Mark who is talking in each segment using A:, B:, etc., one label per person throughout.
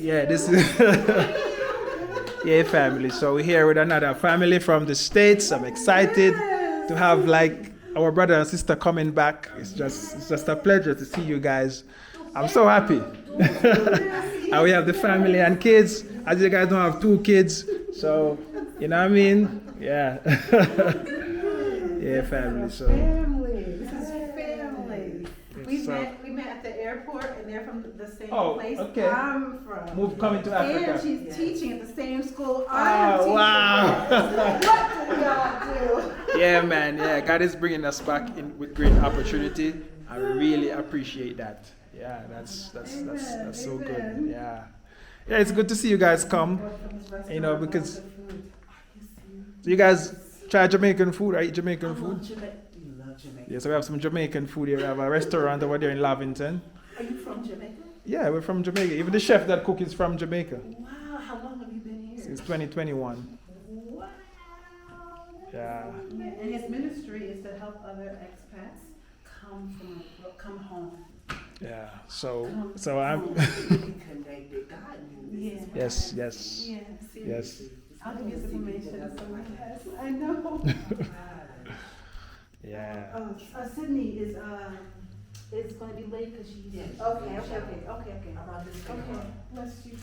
A: Yeah, this is yeah, family. So we're here with another family from the States. I'm excited to have like our brother and sister coming back. It's just a pleasure to see you guys. I'm so happy. And we have the family and kids. As you guys don't have 2 kids, so you know what I mean? Yeah. Yeah, family. So
B: This is family. We met at the airport, and they're from the same place I'm from.
A: Coming to Africa.
B: And she's teaching at the same school
A: Oh,
B: I'm teaching
A: wow.
B: at. What do y'all do?
A: Yeah, man. Yeah, God is bringing us back in with great opportunity. I really appreciate that. Yeah, that's so good. Yeah. Yeah, it's good to see you guys come. You know, because so you guys try Jamaican food, right? Jamaican food?
B: Love Jamaica.
A: Yeah, so we have some Jamaican food here. We have a restaurant over there in Lavington.
B: Are you from Jamaica?
A: Yeah, we're from Jamaica. Even the chef that cooks is from Jamaica.
B: Wow, how long have you been here?
A: Since 2021.
B: Wow.
A: Yeah.
B: And his ministry is to help other expats come home.
A: Yeah. So I'm Yes. Yes.
B: I'll give you some information. I know.
A: Yeah.
B: Sydney is going to be late because she's. Okay. Bless you.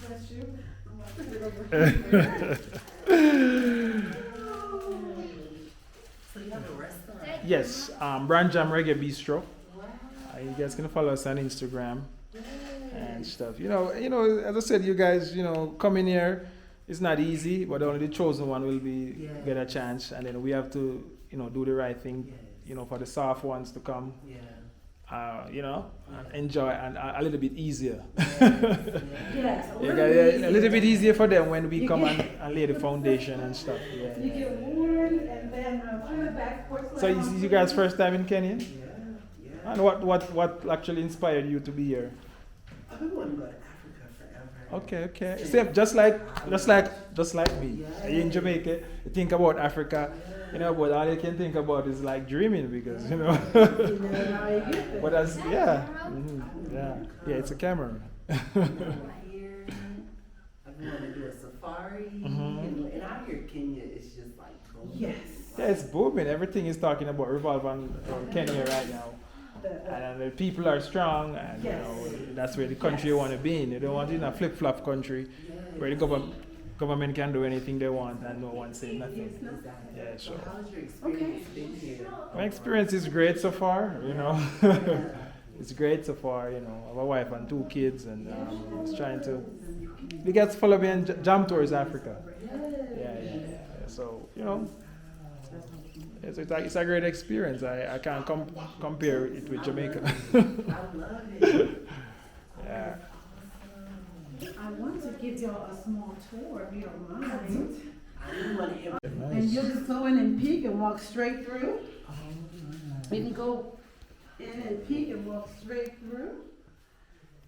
B: So you have a restaurant?
A: Yes. Brand Jam Reggae Bistro. You guys can follow us on Instagram and stuff. You know, as I said, you guys, coming here, it's not easy, but only the chosen one will get a chance, and then we have to, do the right thing, for the soft ones to come. Enjoy and a little bit easier.
B: Yes,
A: a little bit easier for them when we come and lay the foundation and stuff. Yeah.
B: You get warm and then put it back.
A: So you guys first time in Kenya? And what actually inspired you to be here?
B: I've been wanting to go to Africa forever.
A: Okay. Same, just like me.
B: Yeah.
A: In Jamaica, you think about Africa, but all you can think about is like dreaming because But as yeah, it's a camera.
B: I've been wanting to do a safari, and out here in Kenya, it's just like boom. Yes.
A: Yeah, it's booming. Everything is talking about revolve on Kenya right now. And the people are strong, and that's where the country you want to be in. You don't want to be in a flip-flop country where the government can do anything they want and no one say nothing. Yeah, so.
B: How's your experience been here?
A: My experience is great so far. It's great so far. I have a wife and 2 kids, and just trying to. You guys follow me on Jam Tours Africa. Yeah. So It's a great experience. I can't compare it with Jamaica.
B: I love it.
A: Yeah.
B: I want to give y'all a small tour if you don't mind.
A: Nice.
B: And you'll just go in and peek and walk straight through. You can go in and peek and walk straight through.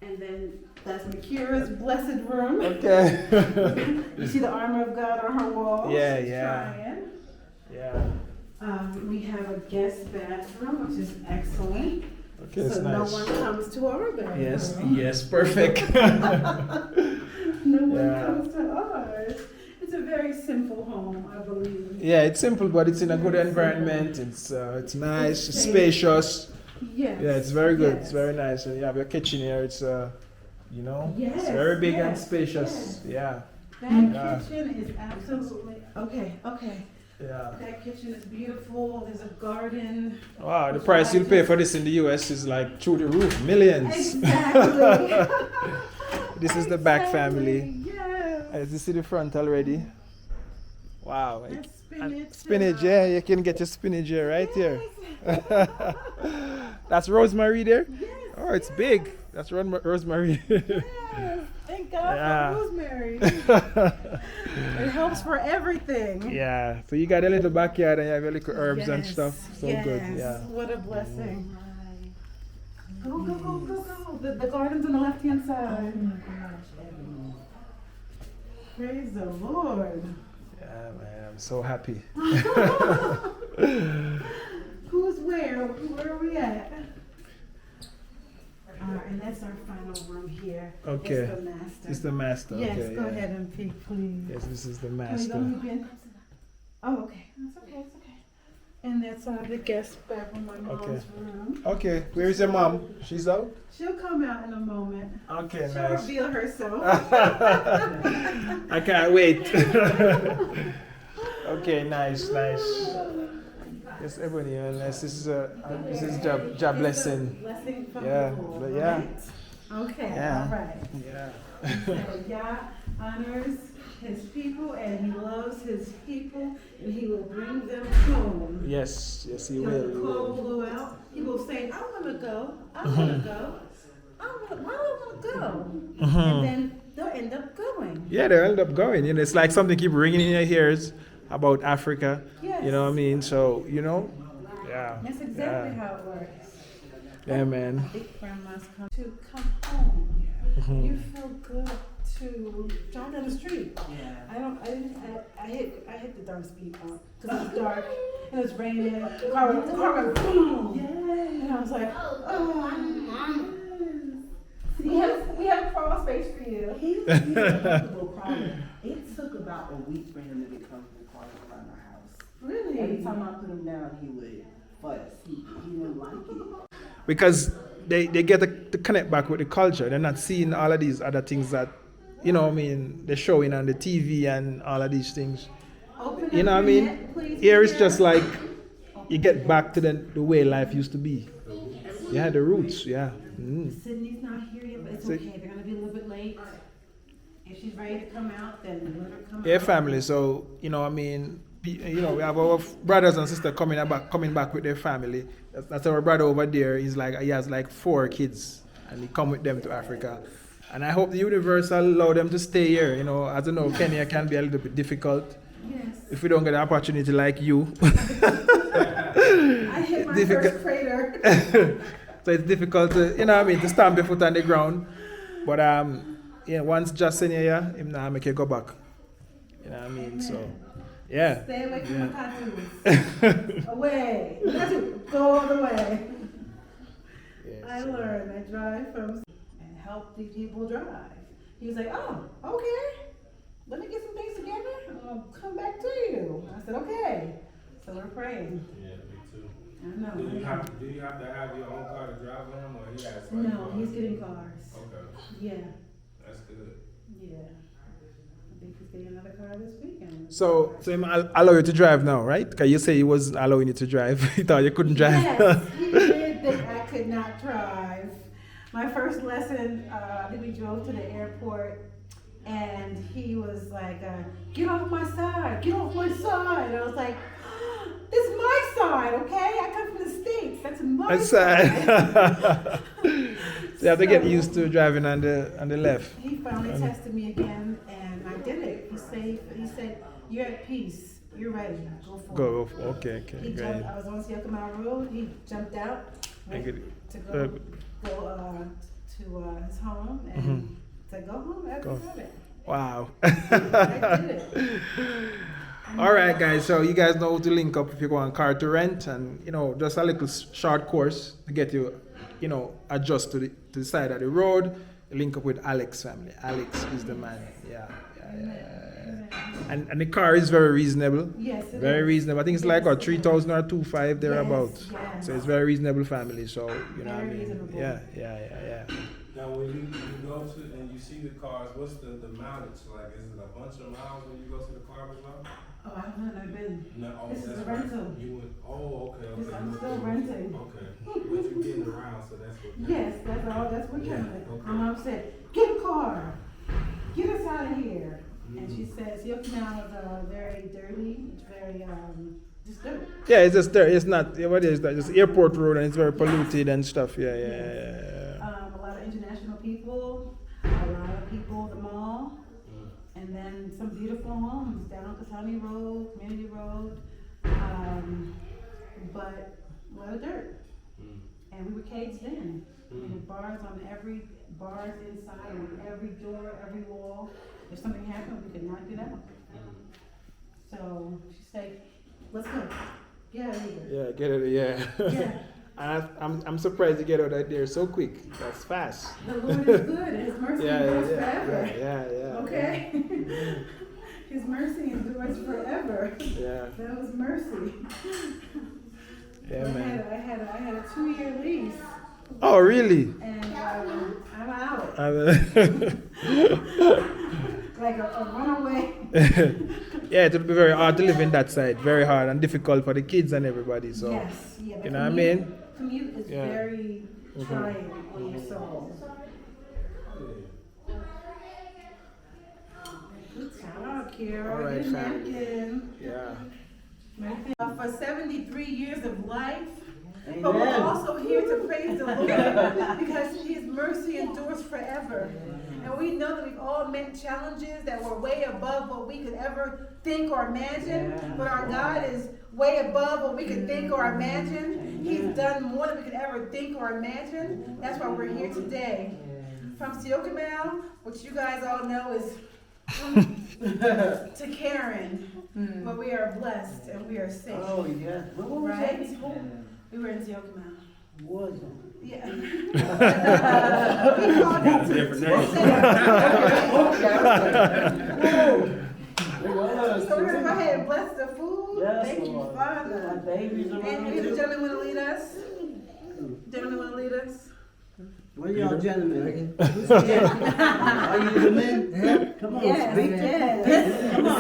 B: And then that's Makira's blessed room.
A: Okay.
B: You see the armor of God on her wall.
A: Yeah.
B: Yeah. We have a guest bathroom, which is excellent.
A: Okay,
B: so
A: nice.
B: No one comes to our bathroom.
A: Yes, perfect.
B: No one comes to ours. It's a very simple home, I believe.
A: Yeah, it's simple, but it's in a good environment. It's nice, it's spacious.
B: Yes.
A: Yeah, it's very good.
B: Yes.
A: It's very nice. And you have your kitchen here. It's
B: Yes,
A: it's very big and
B: yes,
A: spacious.
B: yes.
A: Yeah.
B: That kitchen is absolutely okay.
A: Yeah.
B: That kitchen is beautiful. There's a garden.
A: Wow, the price you'll pay for this in the US is like through the roof, millions.
B: Exactly.
A: This is the back family.
B: Yes.
A: As you see the front already. Wow.
B: That's
A: Spinach, yeah, you can get your spinach here, right here. That's rosemary there?
B: Yes.
A: Oh, it's big. That's rosemary.
B: Yes. Thank God for rosemary. It helps for everything.
A: Yeah. So you got a little backyard and you have your little herbs and stuff. So good. Yeah.
B: What a blessing. Go. The garden's on the left-hand side. Oh my gosh. Praise the Lord.
A: Yeah, man. I'm so happy.
B: Who's where? Where are we at? And that's our final room here.
A: Okay.
B: It's the master.
A: It's the master.
B: Yes,
A: Okay,
B: go
A: yeah.
B: ahead and peek, please.
A: Yes, this is the
B: Can we go,
A: master.
B: Ben? Oh, okay. That's okay. It's okay. And that's the guest bedroom, my mom's
A: Okay.
B: room.
A: Okay, where is your mom? She's out?
B: She'll come out in a moment.
A: Okay,
B: She'll
A: nice.
B: reveal herself.
A: I can't wait. Okay, nice. Yes, everybody, this is job blessing.
B: Blessing from
A: Yeah,
B: the Lord,
A: but yeah.
B: right? Okay,
A: Yeah.
B: all right.
A: Yeah.
B: So Yah honors his people and he loves his people and he will bring them home.
A: Yes, he
B: The
A: will.
B: call will go out. He will say, I want to go. I want to go. Why do I want to go? And then they'll end up going.
A: Yeah, they end up going. You know, it's like something keep ringing in your ears about Africa.
B: Yes.
A: You know what I mean? So, yeah.
B: That's exactly how it works.
A: Yeah, man.
B: Big friend must come home. You feel good to drive down the street. I hit the dark speed bump because it was dark and it was raining. The car went boom. And I was like, oh. We have a crawl space for you.
C: He's a comfortable crawler. It took about a week for him to get comfortable crawling around our house.
B: Really?
C: Every time I put him down, he would fuss. He didn't like it.
A: Because they get to connect back with the culture. They're not seeing all of these other things that, you know what I mean, they're showing on the TV and all of these things.
B: Open
A: You know
B: up
A: what I
B: your
A: mean?
B: net, please,
A: Here it's
B: Peter.
A: just like you get back to the way life used to be. Yeah, the roots, yeah.
B: Sydney's not here yet, but it's
A: So-
B: okay. They're gonna be a little bit late. If she's ready to come out, then let her come
A: Yeah,
B: out.
A: family. So, you know, I mean, we have our brothers and sisters coming back with their family. That's our brother over there. He has like 4 kids, and he come with them to Africa. And I hope the universe will allow them to stay here. You know, as you know, Kenya can be a little bit difficult
B: Yes.
A: if we don't get an opportunity like you.
B: I hit my
A: difficult.
B: first crater.
A: So it's difficult to, you know what I mean, to stamp your foot on the ground. But once just in here, him now make you go back. You know what I mean? So, yeah.
B: Stay away from the tattoos. Away. Tattoo. Go all the way.
A: Yeah,
B: I
A: so-
B: learned. I drive from and help these people drive. He was like, oh, okay. Let me get some things together. I'll come back to you. I said, okay. So we're praying.
D: Yeah, me too.
B: I know.
D: Do you have to have your own car to drive him, or he has?
B: No, he's getting cars.
D: Okay,
B: Yeah.
D: that's good.
B: Yeah. I think he's getting another car this weekend.
A: So him allow you to drive now, right? Because you say he was allowing you to drive. He thought you couldn't drive.
B: Yes, he did think I could not drive. My first lesson, I think we drove to the airport and he was like, get off my side, get off my side. I was like, this is my side, okay? I come from the States, that's my
A: That's
B: side.
A: So you have to get used to driving on the left.
B: He finally tested me again and I did it. He said, you're at peace, you're ready, go for it.
A: Go. Okay,
B: He
A: great.
B: jumped, I was on Siaka Road, he jumped out,
A: And
B: went
A: get-
B: to
A: uh,
B: go to his home and to go home after
A: Go.
B: that.
A: Wow.
B: I did it.
A: All right, guys. So you guys know to link up if you go on car to rent, and just a little short course to get you, adjust to the side of the road. Link up with Alex family. Alex is the man. Yeah. And the car is very reasonable.
B: Yes, it
A: Very
B: is.
A: reasonable. I think it's like
B: Yes,
A: 3,000 or 2,500 thereabouts.
B: yes.
A: So it's very reasonable family. So you know what I
B: Very
A: mean.
B: reasonable.
A: Yeah.
D: Now, when you go to and you see the cars, what's the mileage like? Is it a bunch of miles when you go to the car lot?
B: Oh, I don't know, I've been.
D: No,
B: This is
D: that's
B: a
D: right.
B: rental.
D: You went. Oh, okay.
B: This- I'm
D: You
B: still
D: went-
B: renting.
D: Okay, but you're getting around, so that's what.
B: Yes, that's all, that's what
D: Yeah,
B: counted.
D: okay.
B: My mom said, get a car, get us out of here. And she says, your canal is very dirty, it's very, just dirt.
A: Yeah, it's just there. It's not. What is that? It's airport road and it's very polluted and stuff. Yeah.
B: A lot of international people, a lot of people at the mall, and then some beautiful homes down on Kasani Road, Community Road, but a lot of dirt. And we were caged in. There were bars inside, on every door, every wall. If something happened, we could not get out. So she said, let's go. Get out of here.
A: Yeah, get it. Yeah.
B: Yeah.
A: And I'm surprised you get out of there so quick. That's fast.
B: The Lord is good, and His mercy endures forever.
A: Yeah.
B: Okay? His mercy endures forever.
A: Yeah.
B: That was mercy.
A: Yeah, man.
B: I had a 2-year lease,
A: Oh, really?
B: and I'm out. Like a runaway.
A: Yeah, it would be very hard to live in that side. Very hard and difficult for the kids and everybody. So,
B: Yes, yeah.
A: you know what I mean?
B: Commute is
A: Yeah.
B: very trying on your soul. Good job, Kara.
A: All right,
B: Good
A: family.
B: napkin.
A: Yeah.
B: For 73 years of life. But we're also here to praise the Lord because His mercy endures forever. And we know that we've all met challenges that were way above what we could ever think or imagine. But our God is way above what we could think or imagine. He's done more than we could ever think or imagine. That's why we're here today. From Siocamel, which you guys all know is to Karen, but we are blessed and we are safe.
C: Oh, yeah. What was that
B: Right?
C: before?
B: We were in Siocamel.
C: Was it?
B: Yeah. We called it
D: Different
B: So we're gonna go ahead and bless the food.
C: Yes,
B: Thank you,
C: Lord.
B: Father.
C: My babies are
B: And
C: running
B: the
C: too.
B: gentleman wanna lead us? Gentleman wanna lead us?
C: What are y'all gentlemen? Are you the men? Come on, speak.
B: Yes.
C: Come on.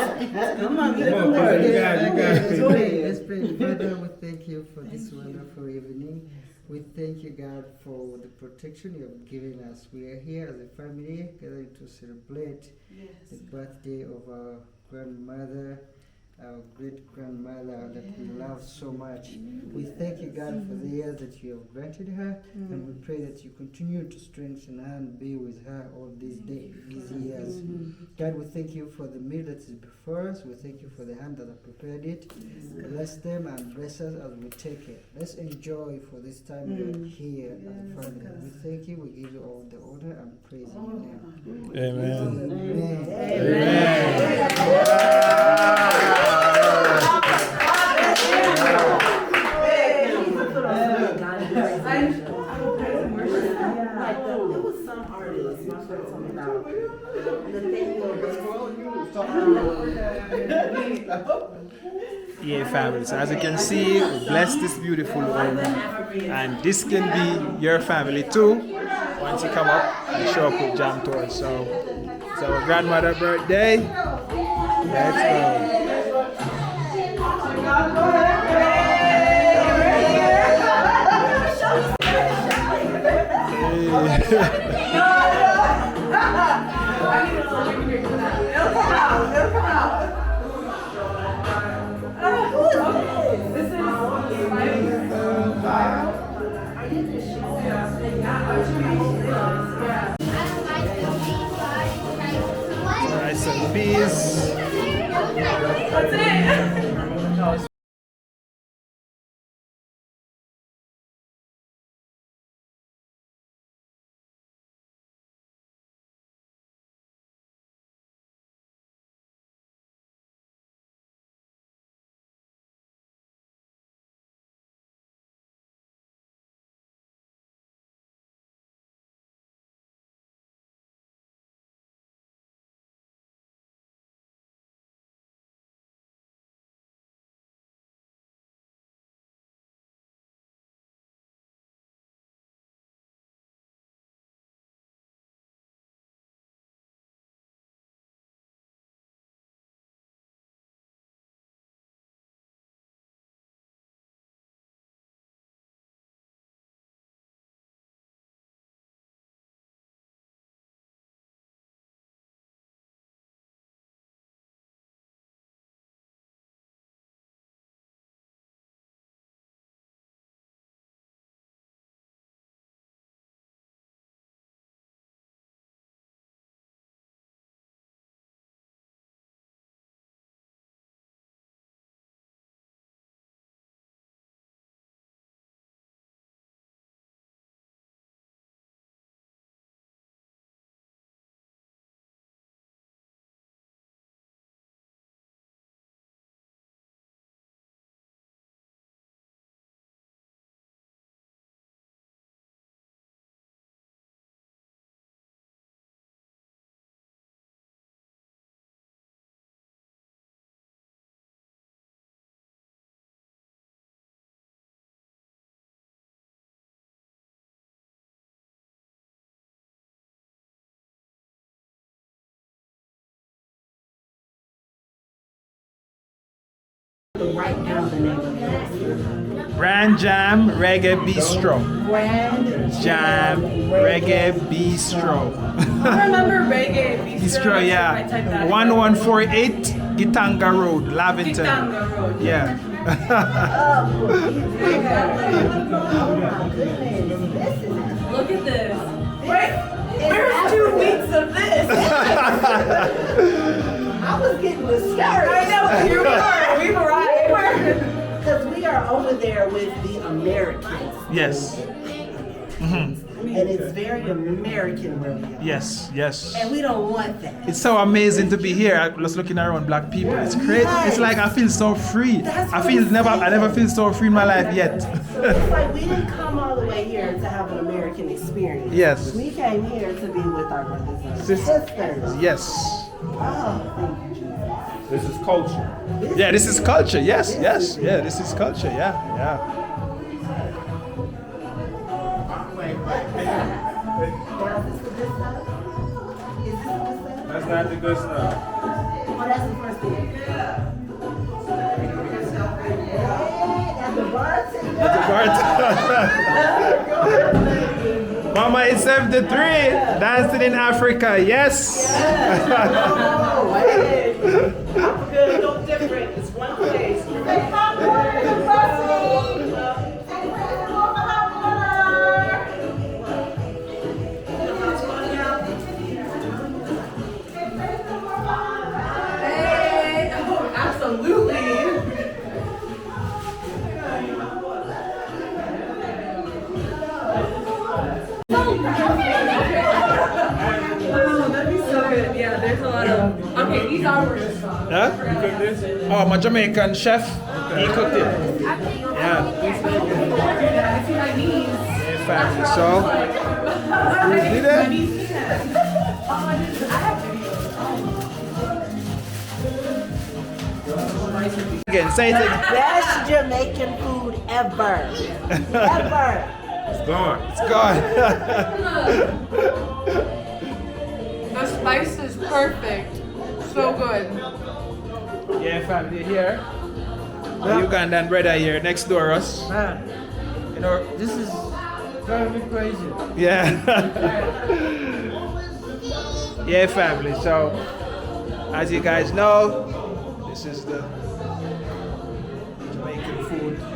C: Come on, get
D: Come
C: the
D: on,
C: word.
D: you got it, you got it.
C: Go ahead.
E: Let's pray. Father, we thank you for this wonderful evening. We thank you, God, for the protection you have given us. We are here as a family gathering to celebrate the birthday of our grandmother, our great-grandmother that we love so much. We thank you, God, for the years that you have granted her, and we pray that you continue to strengthen her and be with her all these years. God, we thank you for the meal that is before us. We thank you for the hand that have prepared it. Bless them and bless us as we take it. Let's enjoy for this time we are here as a family. We thank you. We give you all the honor and praise in your name.
A: Amen.
E: Amen.
C: There was some artist, my friend told me about the thing
A: Yeah, family. So as you can see, we bless this beautiful home, and this can be your family too. Once you come up and show up with Jam Tour. So it's our grandmother's birthday. Let's go. Rice and peas.
B: That's it.
C: Write down the name of this.
A: Brand Jam Reggae Bistro.
C: Brand
A: Jam Reggae Bistro.
B: I remember reggae
A: Bistro, yeah. 1148 Gitanga Road, Lavington.
B: Road.
A: Yeah.
B: Look at this. Where's 2 weeks of this?
C: I was getting discouraged.
B: I know, here we are. We've arrived.
C: Because we are over there with the Americans.
A: Yes.
C: And it's very American rodeo.
A: Yes. Yes.
C: And we don't want that.
A: It's so amazing to be here. I'm just looking around black people. It's great. It's like I feel so free. I never feel so free in my life yet.
C: So it's like we didn't come all the way here to have an American experience.
A: Yes.
C: We came here to be with our brothers and sisters.
A: Yes.
C: Oh, thank you, Jesus.
D: This is culture.
A: Yeah, this is culture. Yes. Yes. Yeah, this is culture. Yeah. Yeah.
C: Now, is this the good stuff? Is this the good stuff?
D: That's not the good stuff.
C: Oh, that's the first thing. Hey, that's the bartender.
A: Mama is 73, dancing in Africa. Yes.
C: Oh, hey. Africa is no different. It's one place.
B: Hey, oh, absolutely. Oh, that'd be so good. Yeah, there's a lot of. Okay, these are worth.
A: Huh?
D: You cook this?
A: Oh, my Jamaican chef. He cooked it. Yeah.
B: I see my knees.
A: Yeah, family. So, you see that? Again, say it again.
C: Best Jamaican food ever. Ever.
D: It's gone.
A: It's gone.
F: The spice is perfect. So good.
A: Yeah, family, here. The Ugandan brother here, next door us.
E: Man,
A: You know,
E: this is driving me crazy.
A: yeah. Yeah, family. So, as you guys know, this is the Jamaican food. So,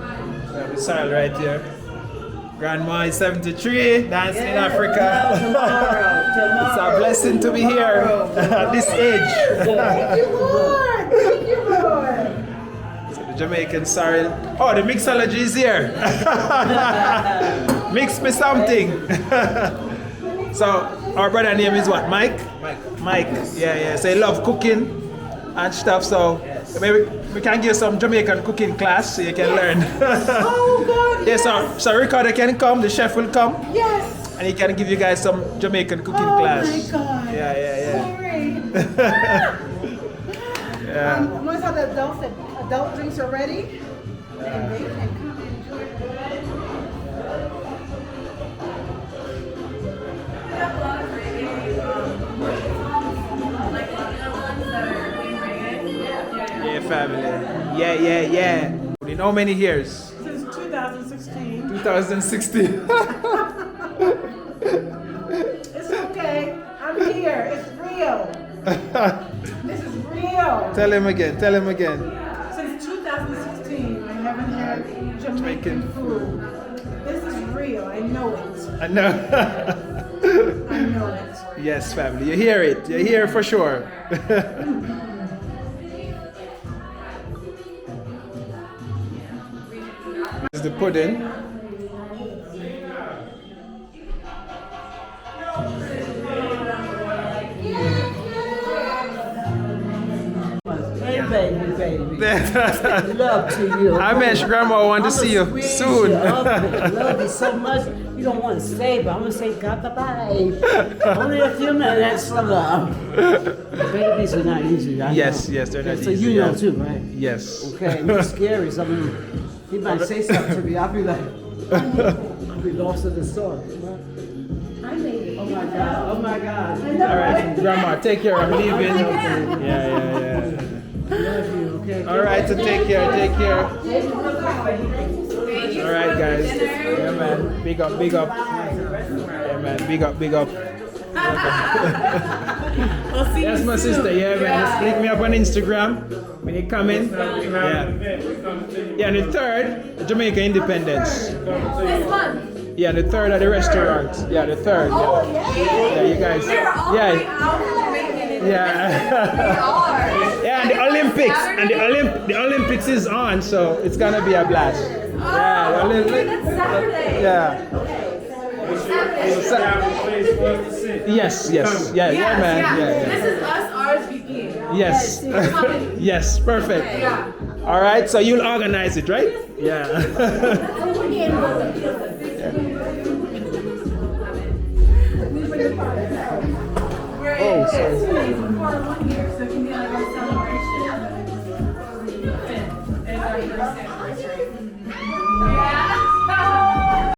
A: I have the style right here. Grandma is 73, dancing in Africa. It's a blessing to be here at this age.
C: Thank you, Lord. Thank you, Lord.
A: So the Jamaican sorry. Oh, the mixology is here. Mix me something. So our brother name is what? Mike? Mike. Yeah. So he love cooking and stuff. So maybe we can give some Jamaican cooking class so you can learn.
C: Oh, God.
A: Yeah, so Ricardo can come, the chef will come,
C: Yes.
A: and he can give you guys some Jamaican cooking
C: Oh,
A: class.
C: my God.
A: Yeah.
B: Sorry.
A: Yeah.
B: Once all the adult drinks are ready, then they can come and enjoy it.
A: Yeah, family. Yeah. In how many years?
B: Since 2016.
A: 2016.
B: It's okay. I'm here. It's real. This is real.
A: Tell him again.
B: Since 2016, I haven't had Jamaican food. This is real. I know it.
A: I know.
B: I know it.
A: Yes, family. You hear it. You hear it for sure. This is the pudding.
E: Hey, baby. Love to you.
A: I mentioned Grandma want to see you soon.
E: Love you so much. You don't want to stay, but I'm going to say God bye-bye. Only a few minutes for love. Babies are not easy. I
A: Yes,
E: know.
A: they're not
E: So
A: easy.
E: you know
A: Yeah.
E: too, right?
A: Yes.
E: Okay, and it's scary. So he might say something to me. I'll be like, I'll be lost in the store.
C: I made it. Oh my God. Oh my God.
A: All right, Grandma, take care. I'm leaving. Yeah.
C: Love you, okay?
A: All right, so take care. All right, guys. Yeah, man. Big up. Yeah, man. Big up. That's my sister. Yeah, man. Just click me up on Instagram when you come in. Yeah. Yeah, and the third, Jamaican Independence.
F: This month.
A: Yeah, the third at the restaurant. Yeah, the third. Yeah, you guys. Yeah. Yeah, and the Olympics, the Olympics is on, so it's gonna be a blast. Yeah, the Olympics.
F: That's Saturday.
A: Yeah. Yes, man.
F: This is us RSVP.
A: Yes. Yes, perfect.
F: Yeah.
A: All right, so you'll organize it, right? Yeah. Oh, sorry.
B: So it can be like a celebration.